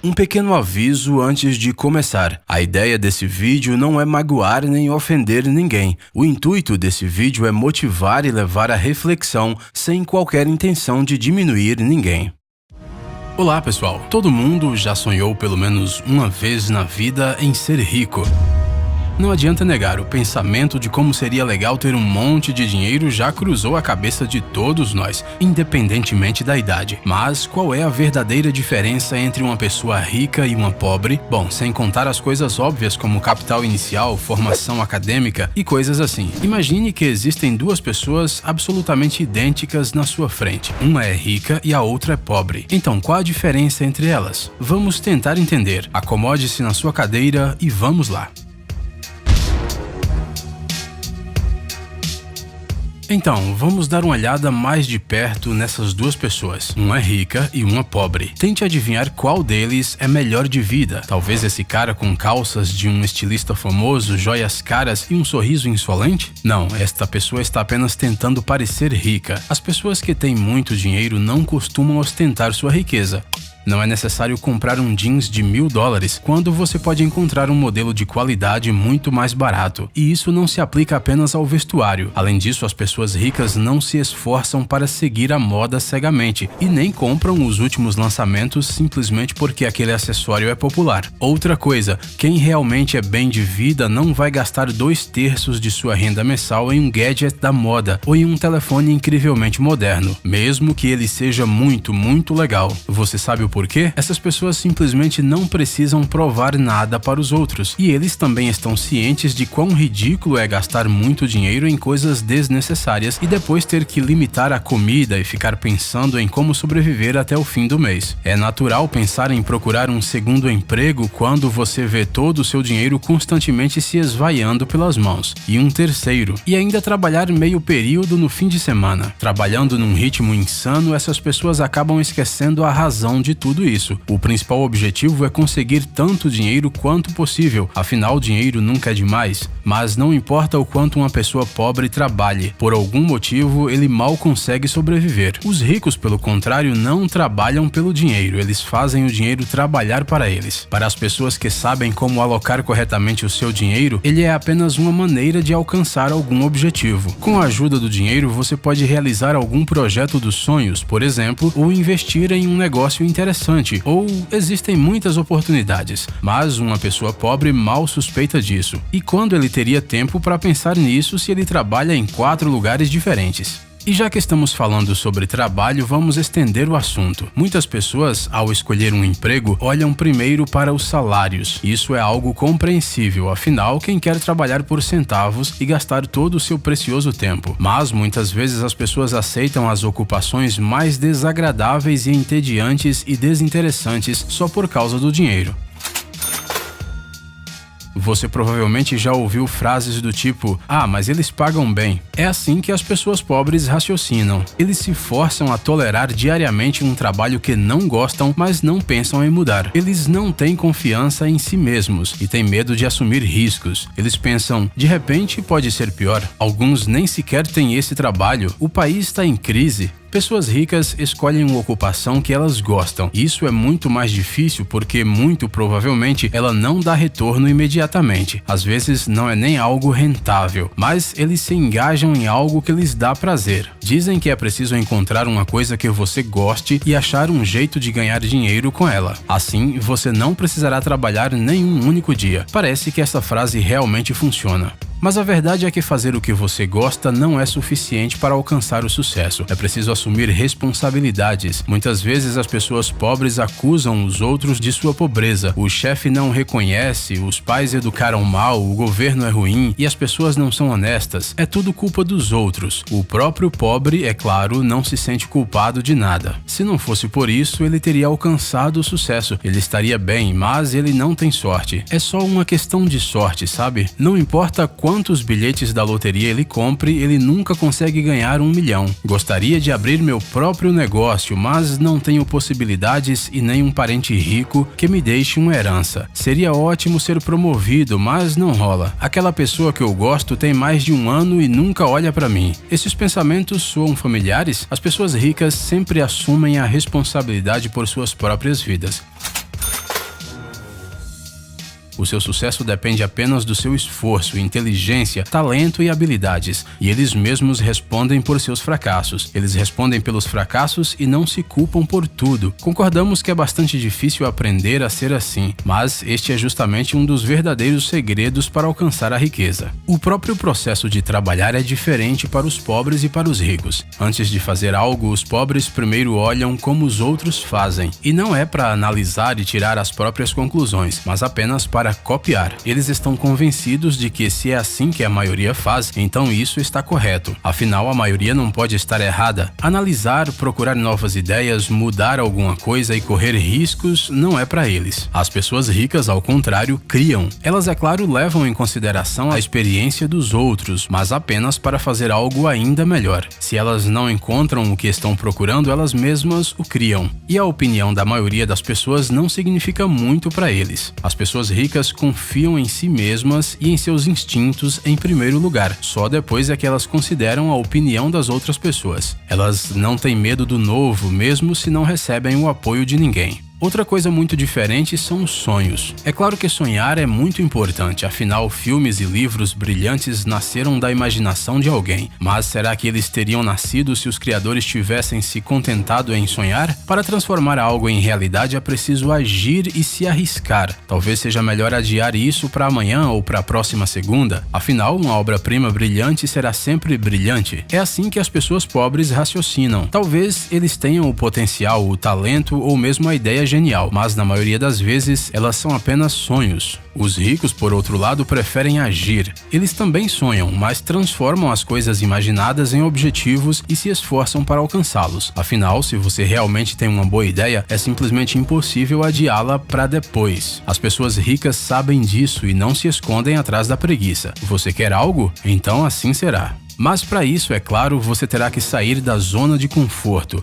Um pequeno aviso antes de começar. A ideia desse vídeo não é magoar nem ofender ninguém. O intuito desse vídeo é motivar e levar à reflexão, sem qualquer intenção de diminuir ninguém. Olá pessoal, todo mundo já sonhou pelo menos uma vez na vida em ser rico. Não adianta negar, o pensamento de como seria legal ter um monte de dinheiro já cruzou a cabeça de todos nós, independentemente da idade. Mas qual é a verdadeira diferença entre uma pessoa rica e uma pobre? Bom, sem contar as coisas óbvias como capital inicial, formação acadêmica e coisas assim. Imagine que existem duas pessoas absolutamente idênticas na sua frente. Uma é rica e a outra é pobre. Então, qual a diferença entre elas? Vamos tentar entender. Acomode-se na sua cadeira e vamos lá. Então, vamos dar uma olhada mais de perto nessas duas pessoas. Uma é rica e uma pobre. Tente adivinhar qual deles é melhor de vida. Talvez esse cara com calças de um estilista famoso, joias caras e um sorriso insolente? Não, esta pessoa está apenas tentando parecer rica. As pessoas que têm muito dinheiro não costumam ostentar sua riqueza. Não é necessário comprar um jeans de $1000 quando você pode encontrar um modelo de qualidade muito mais barato. E isso não se aplica apenas ao vestuário. Além disso, as pessoas ricas não se esforçam para seguir a moda cegamente e nem compram os últimos lançamentos simplesmente porque aquele acessório é popular. Outra coisa, quem realmente é bem de vida não vai gastar 2/3 de sua renda mensal em um gadget da moda ou em um telefone incrivelmente moderno, mesmo que ele seja muito legal. Você sabe o porquê? Essas pessoas simplesmente não precisam provar nada para os outros, e eles também estão cientes de quão ridículo é gastar muito dinheiro em coisas desnecessárias e depois ter que limitar a comida e ficar pensando em como sobreviver até o fim do mês. É natural pensar em procurar um segundo emprego quando você vê todo o seu dinheiro constantemente se esvaiando pelas mãos, e um terceiro, e ainda trabalhar meio período no fim de semana. Trabalhando num ritmo insano, essas pessoas acabam esquecendo a razão de tudo isso. O principal objetivo é conseguir tanto dinheiro quanto possível, afinal dinheiro nunca é demais. Mas não importa o quanto uma pessoa pobre trabalhe, por algum motivo ele mal consegue sobreviver. Os ricos, pelo contrário, não trabalham pelo dinheiro, eles fazem o dinheiro trabalhar para eles. Para as pessoas que sabem como alocar corretamente o seu dinheiro, ele é apenas uma maneira de alcançar algum objetivo. Com a ajuda do dinheiro, você pode realizar algum projeto dos sonhos, por exemplo, ou investir em um negócio interessante, ou existem muitas oportunidades, mas uma pessoa pobre mal suspeita disso. E quando ele teria tempo para pensar nisso se ele trabalha em 4 lugares diferentes? E já que estamos falando sobre trabalho, vamos estender o assunto. Muitas pessoas, ao escolher um emprego, olham primeiro para os salários. Isso é algo compreensível, afinal, quem quer trabalhar por centavos e gastar todo o seu precioso tempo? Mas muitas vezes as pessoas aceitam as ocupações mais desagradáveis e entediantes e desinteressantes só por causa do dinheiro. Você provavelmente já ouviu frases do tipo: "Ah, mas eles pagam bem". É assim que as pessoas pobres raciocinam. Eles se forçam a tolerar diariamente um trabalho que não gostam, mas não pensam em mudar. Eles não têm confiança em si mesmos e têm medo de assumir riscos. Eles pensam: de repente pode ser pior. Alguns nem sequer têm esse trabalho. O país está em crise. Pessoas ricas escolhem uma ocupação que elas gostam. Isso é muito mais difícil porque, muito provavelmente, ela não dá retorno imediatamente. Às vezes, não é nem algo rentável, mas eles se engajam em algo que lhes dá prazer. Dizem que é preciso encontrar uma coisa que você goste e achar um jeito de ganhar dinheiro com ela. Assim, você não precisará trabalhar nenhum único dia. Parece que essa frase realmente funciona. Mas a verdade é que fazer o que você gosta não é suficiente para alcançar o sucesso. É preciso assumir responsabilidades. Muitas vezes as pessoas pobres acusam os outros de sua pobreza. O chefe não reconhece, os pais educaram mal, o governo é ruim e as pessoas não são honestas. É tudo culpa dos outros. O próprio pobre, é claro, não se sente culpado de nada. Se não fosse por isso, ele teria alcançado o sucesso. Ele estaria bem, mas ele não tem sorte. É só uma questão de sorte, sabe? Não importa quantos bilhetes da loteria ele compre, ele nunca consegue ganhar 1 milhão. Gostaria de abrir meu próprio negócio, mas não tenho possibilidades e nem um parente rico que me deixe uma herança. Seria ótimo ser promovido, mas não rola. Aquela pessoa que eu gosto tem mais de 1 ano e nunca olha pra mim. Esses pensamentos soam familiares? As pessoas ricas sempre assumem a responsabilidade por suas próprias vidas. O seu sucesso depende apenas do seu esforço, inteligência, talento e habilidades, e eles mesmos respondem por seus fracassos. Eles respondem pelos fracassos e não se culpam por tudo. Concordamos que é bastante difícil aprender a ser assim, mas este é justamente um dos verdadeiros segredos para alcançar a riqueza. O próprio processo de trabalhar é diferente para os pobres e para os ricos. Antes de fazer algo, os pobres primeiro olham como os outros fazem, e não é para analisar e tirar as próprias conclusões, mas apenas para copiar. Eles estão convencidos de que se é assim que a maioria faz, então isso está correto. Afinal, a maioria não pode estar errada. Analisar, procurar novas ideias, mudar alguma coisa e correr riscos não é para eles. As pessoas ricas, ao contrário, criam. Elas, é claro, levam em consideração a experiência dos outros, mas apenas para fazer algo ainda melhor. Se elas não encontram o que estão procurando, elas mesmas o criam. E a opinião da maioria das pessoas não significa muito para eles. As pessoas ricas confiam em si mesmas e em seus instintos em primeiro lugar. Só depois é que elas consideram a opinião das outras pessoas. Elas não têm medo do novo, mesmo se não recebem o apoio de ninguém. Outra coisa muito diferente são os sonhos. É claro que sonhar é muito importante, afinal, filmes e livros brilhantes nasceram da imaginação de alguém. Mas será que eles teriam nascido se os criadores tivessem se contentado em sonhar? Para transformar algo em realidade é preciso agir e se arriscar. Talvez seja melhor adiar isso para amanhã ou para a próxima segunda. Afinal, uma obra-prima brilhante será sempre brilhante. É assim que as pessoas pobres raciocinam. Talvez eles tenham o potencial, o talento ou mesmo a ideia genial, mas na maioria das vezes elas são apenas sonhos. Os ricos, por outro lado, preferem agir. Eles também sonham, mas transformam as coisas imaginadas em objetivos e se esforçam para alcançá-los. Afinal, se você realmente tem uma boa ideia, é simplesmente impossível adiá-la para depois. As pessoas ricas sabem disso e não se escondem atrás da preguiça. Você quer algo? Então assim será. Mas para isso, é claro, você terá que sair da zona de conforto.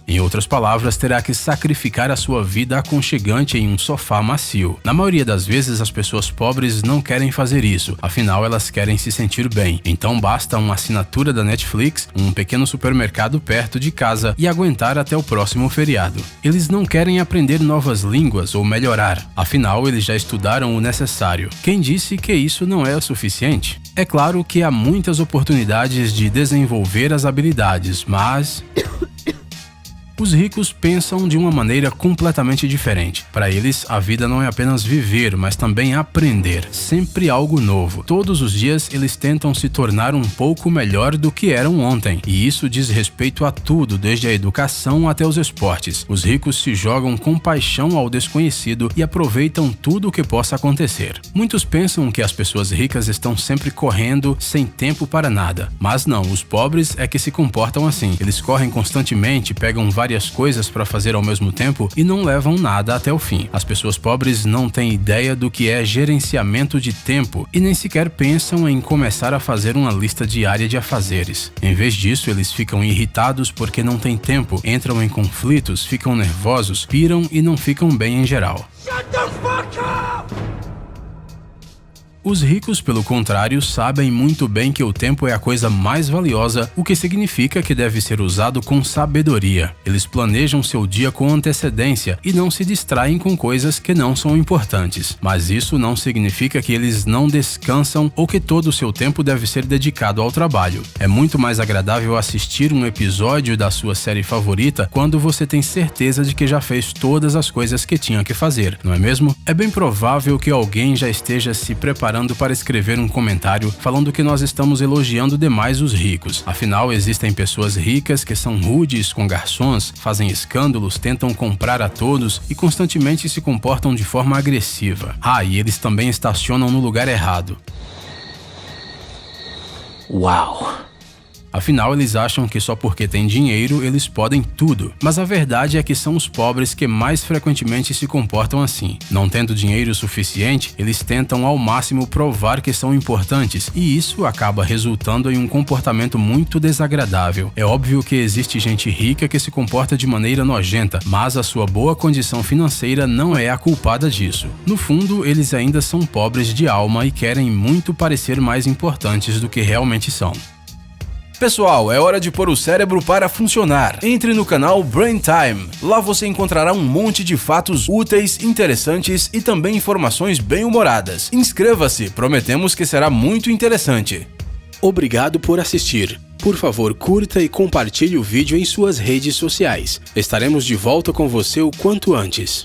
Em outras palavras, terá que sacrificar a sua vida aconchegante em um sofá macio. Na maioria das vezes, as pessoas pobres não querem fazer isso, afinal elas querem se sentir bem. Então basta uma assinatura da Netflix, um pequeno supermercado perto de casa e aguentar até o próximo feriado. Eles não querem aprender novas línguas ou melhorar, afinal eles já estudaram o necessário. Quem disse que isso não é o suficiente? É claro que há muitas oportunidades de desenvolver as habilidades, mas os ricos pensam de uma maneira completamente diferente. Para eles, a vida não é apenas viver, mas também aprender. Sempre algo novo. Todos os dias, eles tentam se tornar um pouco melhor do que eram ontem. E isso diz respeito a tudo, desde a educação até os esportes. Os ricos se jogam com paixão ao desconhecido e aproveitam tudo o que possa acontecer. Muitos pensam que as pessoas ricas estão sempre correndo, sem tempo para nada. Mas não, os pobres é que se comportam assim. Eles correm constantemente, pegam várias coisas para fazer ao mesmo tempo e não levam nada até o fim. As pessoas pobres não têm ideia do que é gerenciamento de tempo e nem sequer pensam em começar a fazer uma lista diária de afazeres. Em vez disso, eles ficam irritados porque não têm tempo, entram em conflitos, ficam nervosos, piram e não ficam bem em geral. Shut the fuck up! Os ricos, pelo contrário, sabem muito bem que o tempo é a coisa mais valiosa, o que significa que deve ser usado com sabedoria. Eles planejam seu dia com antecedência e não se distraem com coisas que não são importantes. Mas isso não significa que eles não descansam ou que todo o seu tempo deve ser dedicado ao trabalho. É muito mais agradável assistir um episódio da sua série favorita quando você tem certeza de que já fez todas as coisas que tinha que fazer, não é mesmo? É bem provável que alguém já esteja se preparando para escrever um comentário falando que nós estamos elogiando demais os ricos. Afinal, existem pessoas ricas que são rudes com garçons, fazem escândalos, tentam comprar a todos e constantemente se comportam de forma agressiva. E eles também estacionam no lugar errado. Uau! Afinal, eles acham que só porque têm dinheiro, eles podem tudo. Mas a verdade é que são os pobres que mais frequentemente se comportam assim. Não tendo dinheiro suficiente, eles tentam ao máximo provar que são importantes, e isso acaba resultando em um comportamento muito desagradável. É óbvio que existe gente rica que se comporta de maneira nojenta, mas a sua boa condição financeira não é a culpada disso. No fundo, eles ainda são pobres de alma e querem muito parecer mais importantes do que realmente são. Pessoal, é hora de pôr o cérebro para funcionar. Entre no canal Brain Time. Lá você encontrará um monte de fatos úteis, interessantes e também informações bem-humoradas. Inscreva-se, prometemos que será muito interessante. Obrigado por assistir. Por favor, curta e compartilhe o vídeo em suas redes sociais. Estaremos de volta com você o quanto antes.